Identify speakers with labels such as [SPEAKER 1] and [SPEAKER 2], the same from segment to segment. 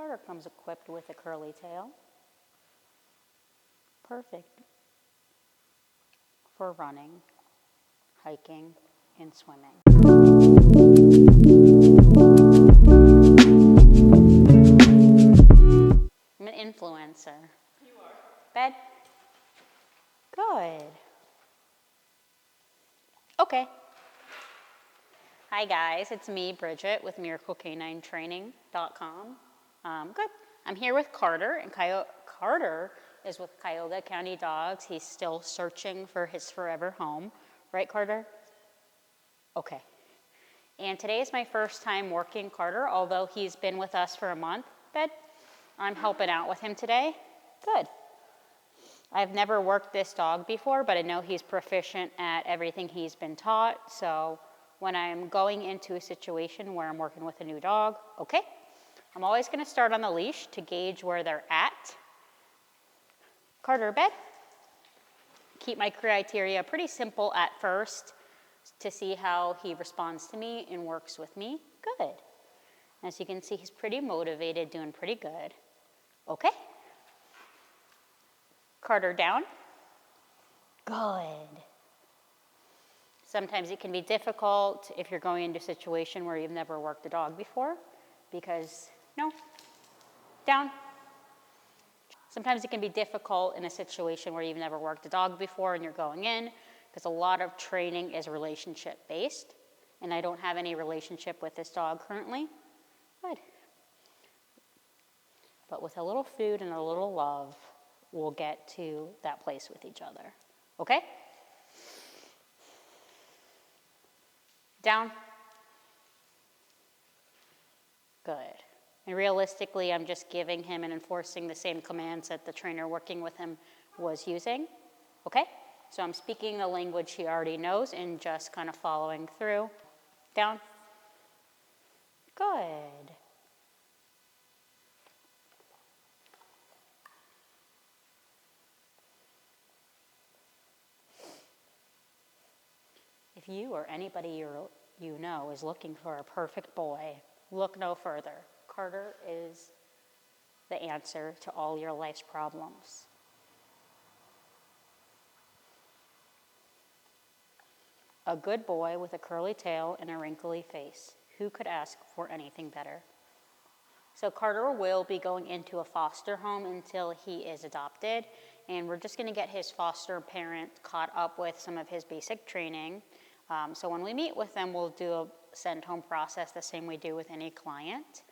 [SPEAKER 1] Carter comes equipped with a curly tail. Perfect for running, hiking, and swimming. I'm an influencer.
[SPEAKER 2] You are.
[SPEAKER 1] Bed? Good. Okay. Hi guys, it's me, Bridget, with MiracleCanineTraining.com. Good. I'm here with Carter, and Carter is with Cuyahoga County Dogs. He's still searching for his forever home. Right, Carter? Okay. And today is my first time working Carter, although he's been with us for a month. Bed? I'm helping out with him today. Good. I've never worked this dog before, but I know he's proficient at everything he's been taught. So when I'm going into a situation where I'm working with a new dog, okay, I'm always going to start on the leash to gauge where they're at. Carter, bed. Keep my criteria pretty simple at first to see how he responds to me and works with me. Good. As you can see, he's pretty motivated, doing pretty good. Okay. Carter, down. Good. Sometimes it can be difficult if you're going into a situation where you've never worked a dog before because, no, down. Sometimes it can be difficult in a situation where you've never worked a dog before and you're going in because a lot of training is relationship based, and I don't have any relationship with this dog currently. Good. But with a little food and a little love, we'll get to that place with each other. Okay? Down. Good. And realistically, I'm just giving him and enforcing the same commands that the trainer working with him was using. Okay? So I'm speaking the language he already knows and just kind of following through. Down. Good. If you or anybody you know is looking for a perfect boy, look no further. Carter is the answer to all your life's problems. A good boy with a curly tail and a wrinkly face. Who could ask for anything better? So Carter will be going into a foster home until he is adopted, and we're just going to get his foster parent caught up with some of his basic training. So when we meet with them, we'll do a send home process the same we do with any client,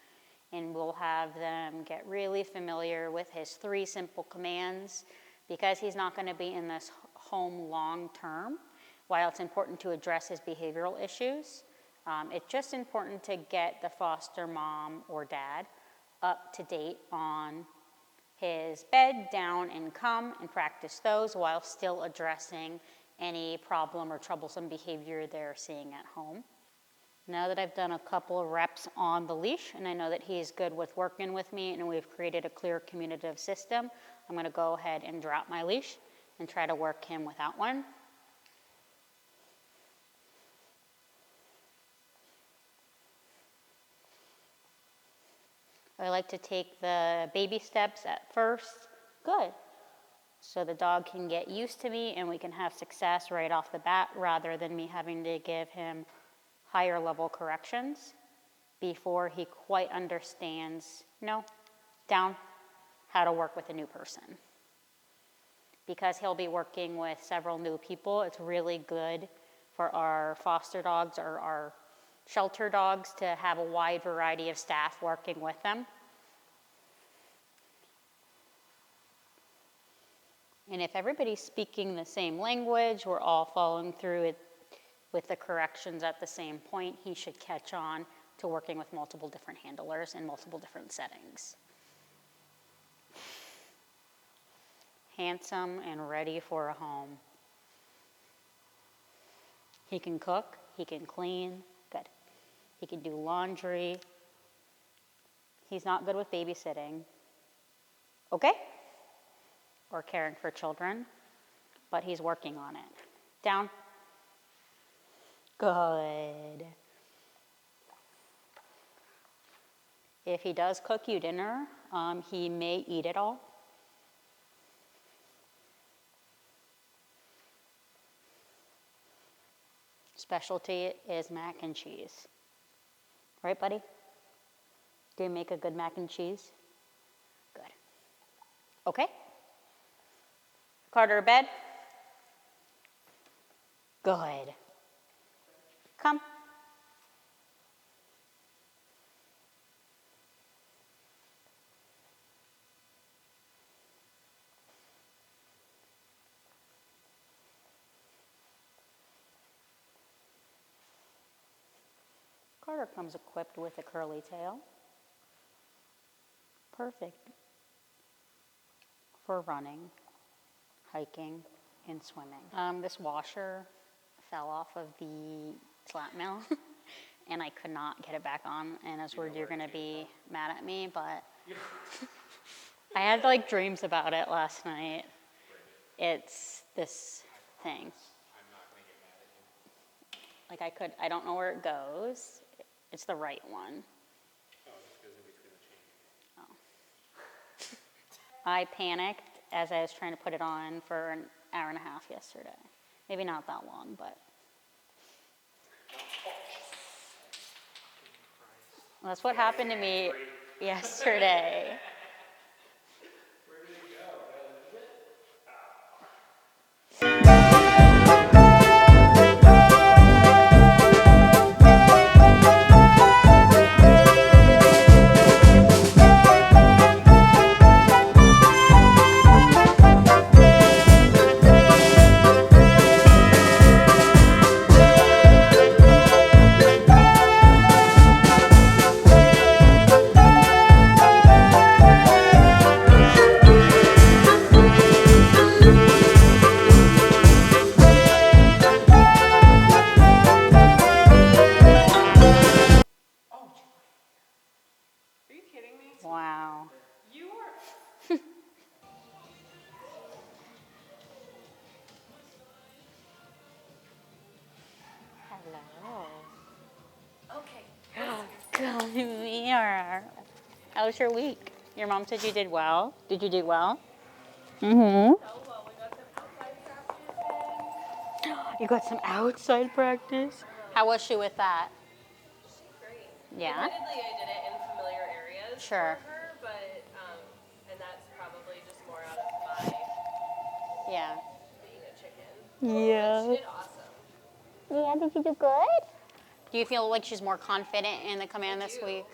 [SPEAKER 1] and we'll have them get really familiar with his 3 simple commands because he's not going to be in this home long term. While it's important to address his behavioral issues, it's just important to get the foster mom or dad up to date on his bed, down, and come, and practice those while still addressing any problem or troublesome behavior they're seeing at home. Now that I've done a couple of reps on the leash and I know that he's good with working with me and we've created a clear communicative system, I'm going to go ahead and drop my leash and try to work him without one. I like to take the baby steps at first. Good. So the dog can get used to me and we can have success right off the bat rather than me having to give him higher level corrections before he quite understands, down, how to work with a new person. Because he'll be working with several new people, it's really good for our foster dogs or our shelter dogs to have a wide variety of staff working with them. And if everybody's speaking the same language, we're all following through it with the corrections at the same point, he should catch on to working with multiple different handlers in multiple different settings. Handsome and ready for a home. He can cook, he can clean, good. He can do laundry. He's not good with babysitting, okay? Or caring for children, but he's working on it. Down. Good. If he does cook you dinner, he may eat it all. Specialty is mac and cheese. Right, buddy? Do you make a good mac and cheese? Good. Okay. Carter, bed? Good. Come. Carter comes equipped with a curly tail. Perfect for running, hiking, and swimming. This washer fell off of the slat mill and I could not get it back on, and I was worried you're gonna be mad at me, but I had like dreams about it last night. It's this thing. Like I don't know where it goes. It's the right one. I panicked as I was trying to put it on for an hour and a half yesterday. Maybe not that long, but. Well, that's what happened to me yesterday. Wow.
[SPEAKER 2] You are.
[SPEAKER 1] Hello.
[SPEAKER 2] Okay.
[SPEAKER 1] Come here. How was your week? Your mom said you did well. Did you do well? Mm-hmm.
[SPEAKER 2] So well, we got some outside practice in.
[SPEAKER 1] You got some outside practice? How was she with that?
[SPEAKER 2] She's great.
[SPEAKER 1] Yeah?
[SPEAKER 2] Admittedly, I did it in familiar areas
[SPEAKER 1] Sure.
[SPEAKER 2] for her, but and that's probably just more out of my
[SPEAKER 1] Yeah.
[SPEAKER 2] being a chicken.
[SPEAKER 1] Yeah.
[SPEAKER 2] But she did awesome.
[SPEAKER 1] Yeah, did you do good? Do you feel like she's more confident in the command this
[SPEAKER 2] do.
[SPEAKER 1] week?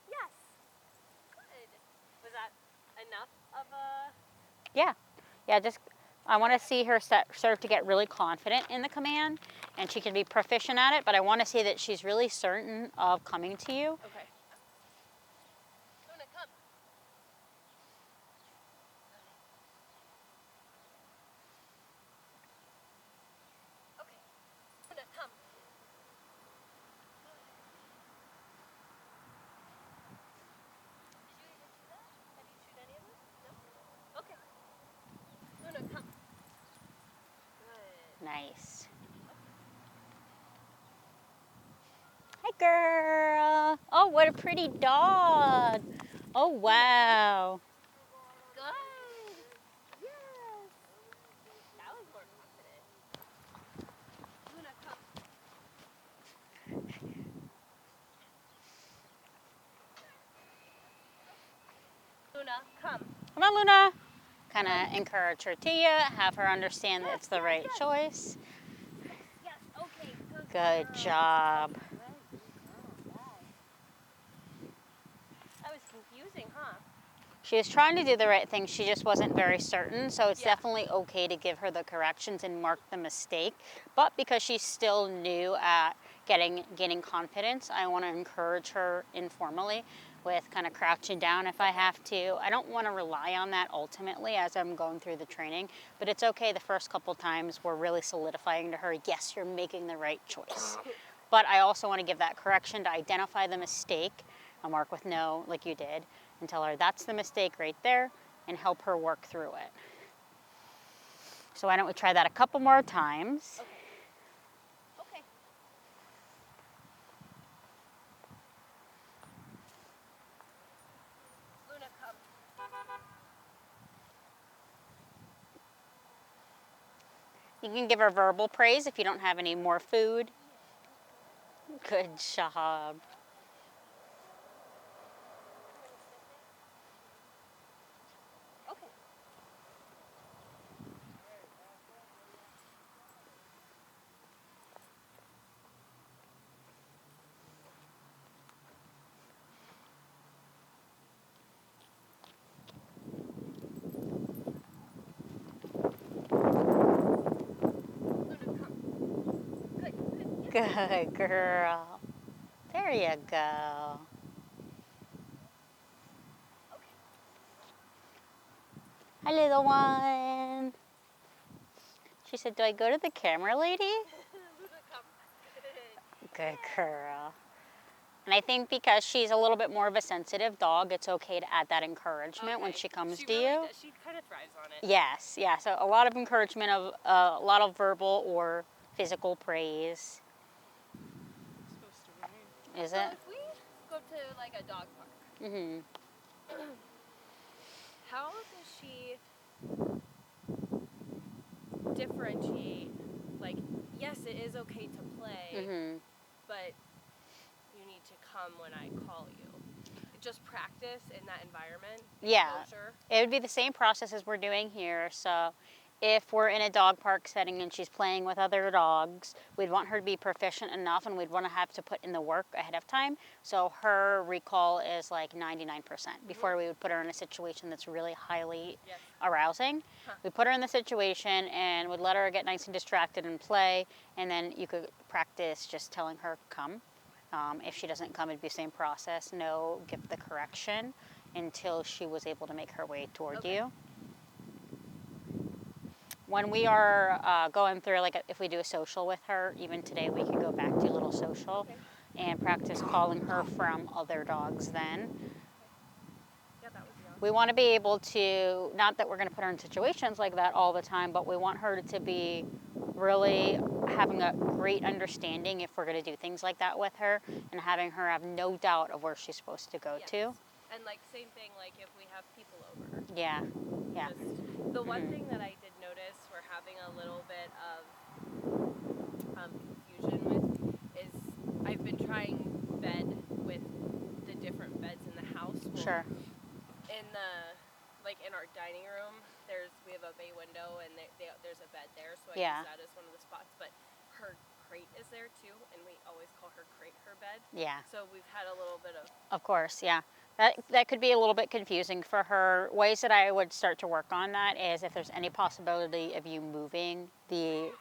[SPEAKER 2] Yes. Good. Was that enough of a?
[SPEAKER 1] Yeah. Yeah, just I want to see her start to get really confident in the command, and she can be proficient at it, but I want to see that she's really certain of coming to you.
[SPEAKER 2] Okay. Luna, come. Okay. Luna, come. Did you shoot any of them? No? Okay. Luna, come. Good.
[SPEAKER 1] Nice. Hi, girl. Oh, what a pretty dog. Oh, wow.
[SPEAKER 2] Good. Yes. That was more confident. Luna, come. Luna, come.
[SPEAKER 1] Come on, Luna. Kind of encourage her to you, have her understand that it's the right choice.
[SPEAKER 2] Yes. Okay.
[SPEAKER 1] Good job.
[SPEAKER 2] That was confusing, huh?
[SPEAKER 1] She was trying to do the right thing, she just wasn't very certain, so it's
[SPEAKER 2] Yeah.
[SPEAKER 1] definitely okay to give her the corrections and mark the mistake. But because she's still new at gaining confidence, I want to encourage her informally with kind of crouching down if I have to. I don't want to rely on that ultimately as I'm going through the training, but it's okay the first couple times we're really solidifying to her, yes, you're making the right choice. But I also want to give that correction to identify the mistake. I'll mark with no, like you did, and tell her that's the mistake right there, and help her work through it. So why don't we try that a couple more times?
[SPEAKER 2] Okay. Okay. Luna, come.
[SPEAKER 1] You can give her verbal praise if you don't have any more food. Good job.
[SPEAKER 2] Okay. Luna, come. Good, good. Yeah.
[SPEAKER 1] Good girl. There you go.
[SPEAKER 2] Okay.
[SPEAKER 1] Hi, little one. She said, do I go to the camera, lady?
[SPEAKER 2] Luna, come. Good.
[SPEAKER 1] Good girl. And I think because she's a little bit more of a sensitive dog, it's okay to add that encouragement when she comes to
[SPEAKER 2] really
[SPEAKER 1] you.
[SPEAKER 2] Does. She kind of thrives on it.
[SPEAKER 1] Yes, yeah. So a lot of encouragement of a lot of verbal or physical praise.
[SPEAKER 2] It's supposed to rain.
[SPEAKER 1] Is
[SPEAKER 2] So
[SPEAKER 1] it?
[SPEAKER 2] if we go to like a dog park,
[SPEAKER 1] Mhm.
[SPEAKER 2] how does she differentiate? Like, yes, it is okay to play,
[SPEAKER 1] Mhm.
[SPEAKER 2] but you need to come when I call you. Just practice in that environment.
[SPEAKER 1] Yeah.
[SPEAKER 2] Exposure.
[SPEAKER 1] It would be the same process as we're doing here. So if we're in a dog park setting and she's playing with other dogs, we'd want her to be proficient enough and we'd want to have to put in the work ahead of time. So her recall is like 99% before we would put her in a situation that's really highly
[SPEAKER 2] Yes.
[SPEAKER 1] arousing.
[SPEAKER 2] Huh.
[SPEAKER 1] We put her in the situation and would let her get nice and distracted and play, and then you could practice just telling her, come. If she doesn't come, it'd be the same process. No, give the correction until she was able to make her way toward
[SPEAKER 2] Okay.
[SPEAKER 1] you. When we are going through, like if we do a social with her, even today we could go back to a little social
[SPEAKER 2] Okay.
[SPEAKER 1] and practice calling her from other dogs then.
[SPEAKER 2] Yeah, that would be awesome.
[SPEAKER 1] We want to be able to, not that we're going to put her in situations like that all the time, but we want her to be really having a great understanding if we're going to do things like that with her, and having her have no doubt of where she's supposed to go
[SPEAKER 2] Yes.
[SPEAKER 1] to.
[SPEAKER 2] And like same thing, like if we have people over.
[SPEAKER 1] Yeah, yeah.
[SPEAKER 2] Just, the one thing that I did notice we're having a little bit of confusion with is I've been trying bed with the different beds in the house. Well,
[SPEAKER 1] Sure.
[SPEAKER 2] in in our dining room, we have a bay window and there's a bed there, so I
[SPEAKER 1] Yeah.
[SPEAKER 2] use that as one of the spots. But her crate is there too, and we always call her crate her bed.
[SPEAKER 1] Yeah.
[SPEAKER 2] So we've had a little bit of.
[SPEAKER 1] Of course, yeah. That could be a little bit confusing for her. Ways that I would start to work on that is if there's any possibility of you moving the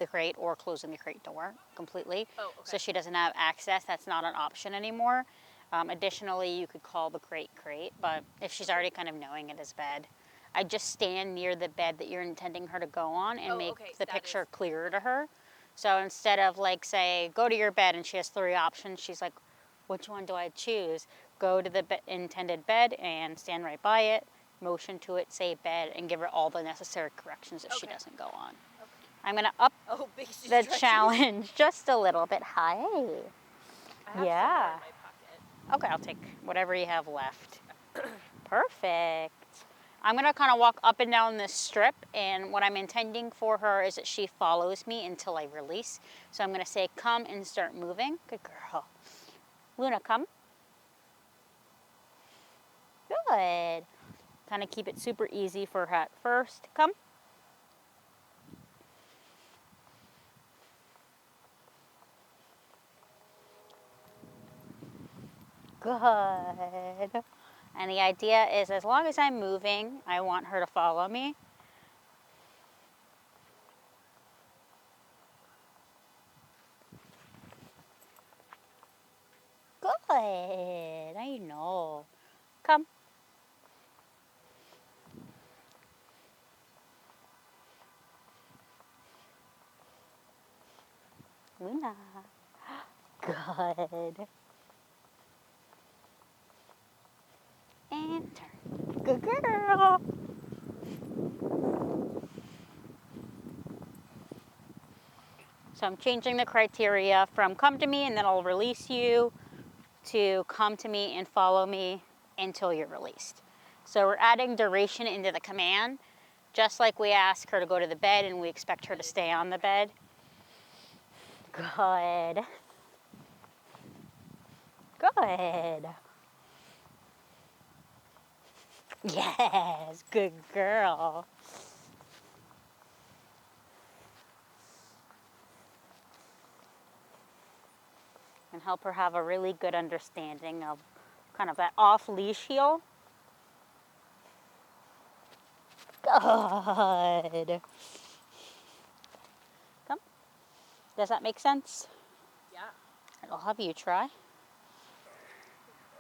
[SPEAKER 1] crate or closing the crate door completely,
[SPEAKER 2] Oh, okay.
[SPEAKER 1] so she doesn't have access. That's not an option anymore. Additionally, you could call the crate, but if she's already kind of knowing it is bed, I just stand near the bed that you're intending her to go on and make the picture clearer to her. So instead of like say, go to your bed and she has 3 options, she's like, which one do I choose? Go to the intended bed and stand right by it, motion to it, say bed, and give her all the necessary corrections if she doesn't go on.
[SPEAKER 2] Okay.
[SPEAKER 1] I'm going to up
[SPEAKER 2] big
[SPEAKER 1] the challenge just a little bit. Hi.
[SPEAKER 2] I have some more in
[SPEAKER 1] Yeah.
[SPEAKER 2] my pocket.
[SPEAKER 1] Okay, I'll take whatever you have left. Perfect. I'm going to kind of walk up and down this strip, and what I'm intending for her is that she follows me until I release. So I'm going to say, come, and start moving. Good girl. Luna, come. Good. Kind of keep it super easy for her at first. Come. Good. And the idea is as long as I'm moving, I want her to follow me. Good. I know. Come. Luna. Good. And turn. Good girl. So I'm changing the criteria from come to me and then I'll release you to come to me and follow me until you're released. So we're adding duration into the command, just like we ask her to go to the bed and we expect her to stay on the bed. Good. Good. Yes, good girl. And help her have a really good understanding of kind of that off-leash heel. Good. Come. Does that make sense?
[SPEAKER 2] Yeah.
[SPEAKER 1] I'll have you try.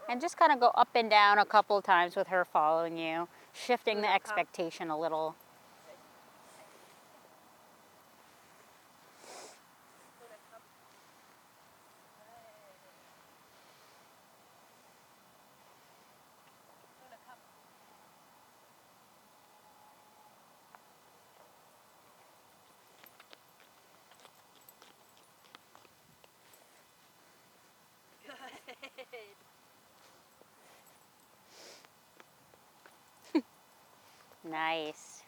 [SPEAKER 1] And just kind of go up and down a couple of times with her following you, shifting the expectation a little. Nice.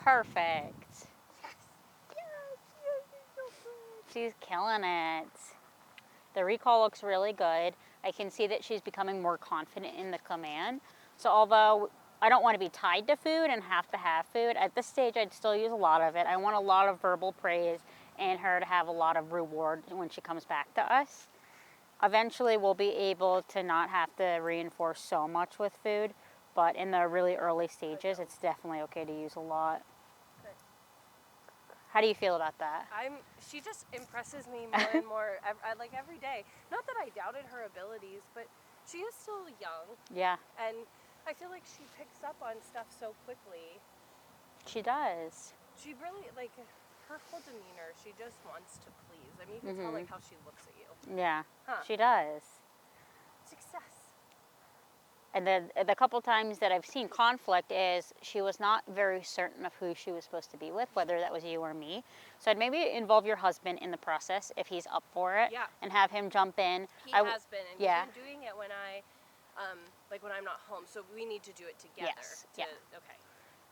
[SPEAKER 1] Perfect. She's killing it. The recall looks really good. I can see that she's becoming more confident in the command. So although I don't want to be tied to food and have to have food, at this stage I'd still use a lot of it. I want a lot of verbal praise and her to have a lot of reward when she comes back to us. Eventually we'll be able to not have to reinforce so much with food, but in the really early stages it's definitely okay to use a lot. How do you feel about that?
[SPEAKER 2] She just impresses me more and more, like every day. Not that I doubted her abilities, but she is still young.
[SPEAKER 1] Yeah.
[SPEAKER 2] And I feel like she picks up on stuff so quickly.
[SPEAKER 1] She does.
[SPEAKER 2] She really, like, her whole demeanor, she just wants to please. I mean, you can tell, like, how she looks at you.
[SPEAKER 1] Yeah,
[SPEAKER 2] Huh.
[SPEAKER 1] she does.
[SPEAKER 2] Success.
[SPEAKER 1] And then the couple times that I've seen conflict is she was not very certain of who she was supposed to be with, whether that was you or me. So I'd maybe involve your husband in the process if he's up for it.
[SPEAKER 2] Yeah.
[SPEAKER 1] And have him jump in.
[SPEAKER 2] He has been, and
[SPEAKER 1] yeah.
[SPEAKER 2] he's been doing it when when I'm not home. So we need to do it together.
[SPEAKER 1] Yes. Yeah.
[SPEAKER 2] Okay.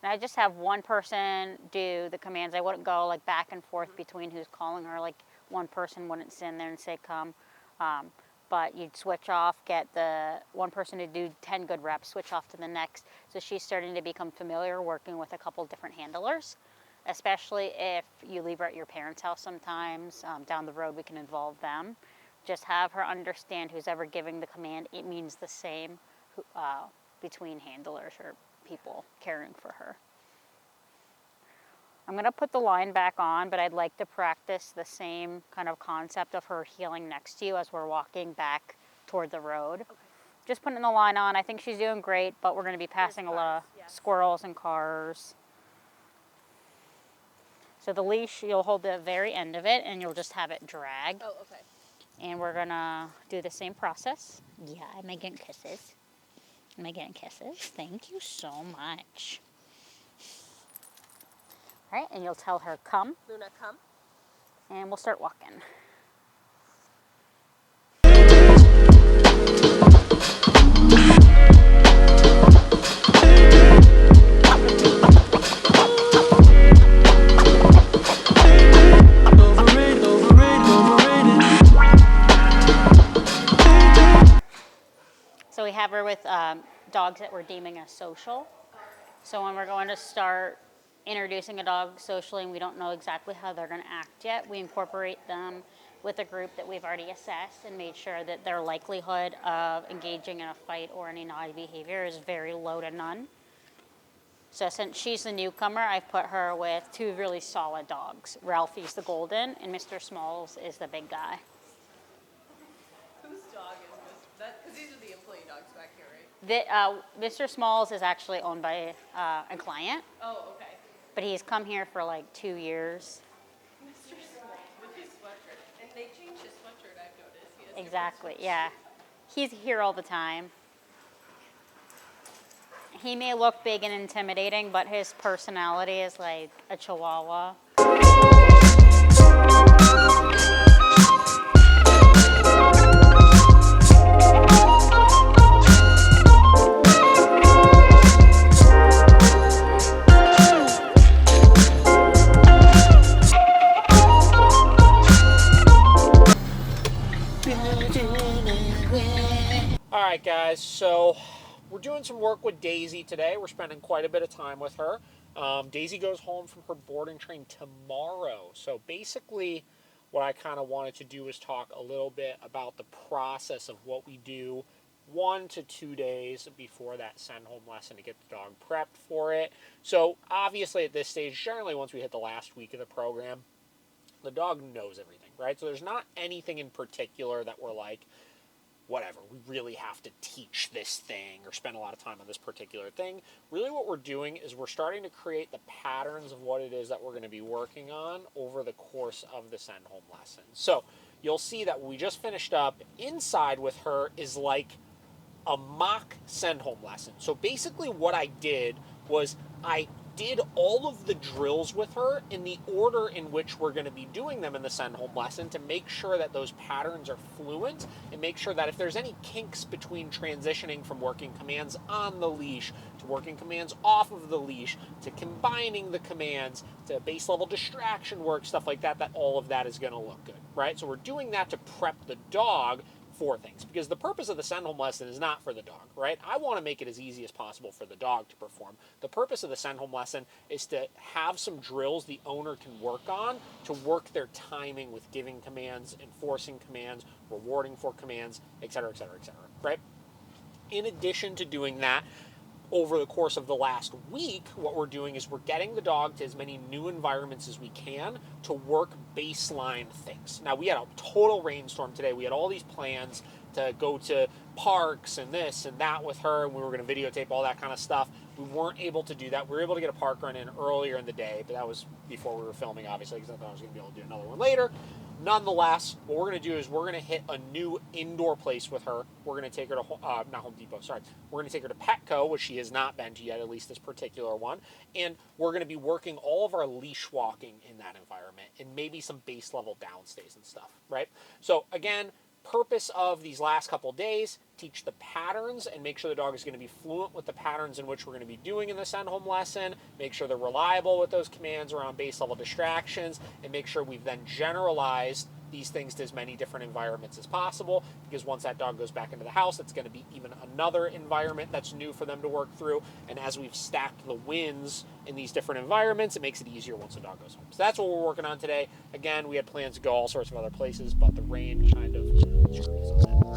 [SPEAKER 1] And I just have one person do the commands. I wouldn't go like back and forth between who's calling her. Like one person wouldn't stand there and say come. But you'd switch off, get the one person to do 10 good reps, switch off to the next. So she's starting to become familiar working with a couple different handlers, especially if you leave her at your parents' house sometimes. Down the road, we can involve them. Just have her understand who's ever giving the command, it means the same between handlers or people caring for her. I'm going to put the line back on, but I'd like to practice the same kind of concept of her heeling next to you as we're walking back toward the road. Okay. Just putting the line on. I think she's doing great, but we're going to be passing a lot of squirrels and cars. So the leash, you'll hold the very end of it, and you'll just have it drag.
[SPEAKER 2] Oh, okay.
[SPEAKER 1] And we're going to do the same process. Yeah, am I getting kisses? Am I getting kisses? Thank you so much. All right, and you'll tell her, come.
[SPEAKER 2] Luna, come.
[SPEAKER 1] And we'll start walking. So we have her with dogs that we're deeming as social. So when we're going to start introducing a dog socially and we don't know exactly how they're going to act yet, we incorporate them with a group that we've already assessed and made sure that their likelihood of engaging in a fight or any naughty behavior is very low to none. So since she's the newcomer, I've put her with 2 really solid dogs. Ralphie's the golden, and Mr. Smalls is the big guy.
[SPEAKER 2] Whose dog is this? Because these are the employee dogs back here, right?
[SPEAKER 1] Mr. Smalls is actually owned by a client,
[SPEAKER 2] Oh, okay.
[SPEAKER 1] but he's come here for like 2 years.
[SPEAKER 2] Mr. Small with his sweatshirt. And they changed his sweatshirt, I've noticed. He has
[SPEAKER 1] Exactly, yeah. He's here all the time. He may look big and intimidating, but his personality is like a chihuahua.
[SPEAKER 3] All right, guys, so we're doing some work with Daisy today. We're spending quite a bit of time with her. Daisy goes home from her boarding train tomorrow. So basically, what I kind of wanted to do is talk a little bit about the process of what we do 1 to 2 days before that send home lesson to get the dog prepped for it. So obviously at this stage, generally once we hit the last week of the program, the dog knows everything, right? So there's not anything in particular that we're like, whatever, we really have to teach this thing or spend a lot of time on this particular thing. Really what we're doing is we're starting to create the patterns of what it is that we're going to be working on over the course of the send home lesson. So you'll see that we just finished up. Inside with her is like a mock send home lesson. So basically what I did was I did all of the drills with her in the order in which we're going to be doing them in the send home lesson to make sure that those patterns are fluent and make sure that if there's any kinks between transitioning from working commands on the leash to working commands off of the leash to combining the commands to base level distraction work, stuff like that, that all of that is going to look good, right? So we're doing that to prep the dog for things, because the purpose of the send home lesson is not for the dog, right? I want to make it as easy as possible for the dog to perform. The purpose of the send home lesson is to have some drills the owner can work on to work their timing with giving commands, enforcing commands, rewarding for commands, etc., etc., etc., right? In addition to doing that, over the course of the last week, what we're doing is we're getting the dog to as many new environments as we can to work baseline things. Now, we had a total rainstorm today. We had all these plans to go to parks and this and that with her, and we were going to videotape all that kind of stuff. We weren't able to do that. We were able to get a park run in earlier in the day, but that was before we were filming, obviously, because I thought I was going to be able to do another one later. Nonetheless, what we're going to do is we're going to hit a new indoor place with her. We're going to take her to, not Home Depot, sorry. We're going to take her to Petco, which she has not been to yet, at least this particular one. And we're going to be working all of our leash walking in that environment and maybe some base level downstays and stuff, right? So again, purpose of these last couple days, teach the patterns and make sure the dog is going to be fluent with the patterns in which we're going to be doing in the send home lesson, make sure they're reliable with those commands around base level distractions, and make sure we've then generalized these things to as many different environments as possible, because once that dog goes back into the house, it's going to be even another environment that's new for them to work through. And as we've stacked the wins in these different environments, it makes it easier once the dog goes home. So that's what we're working on today. Again, we had plans to go all sorts of other places, but the rain kind of screwed us on that.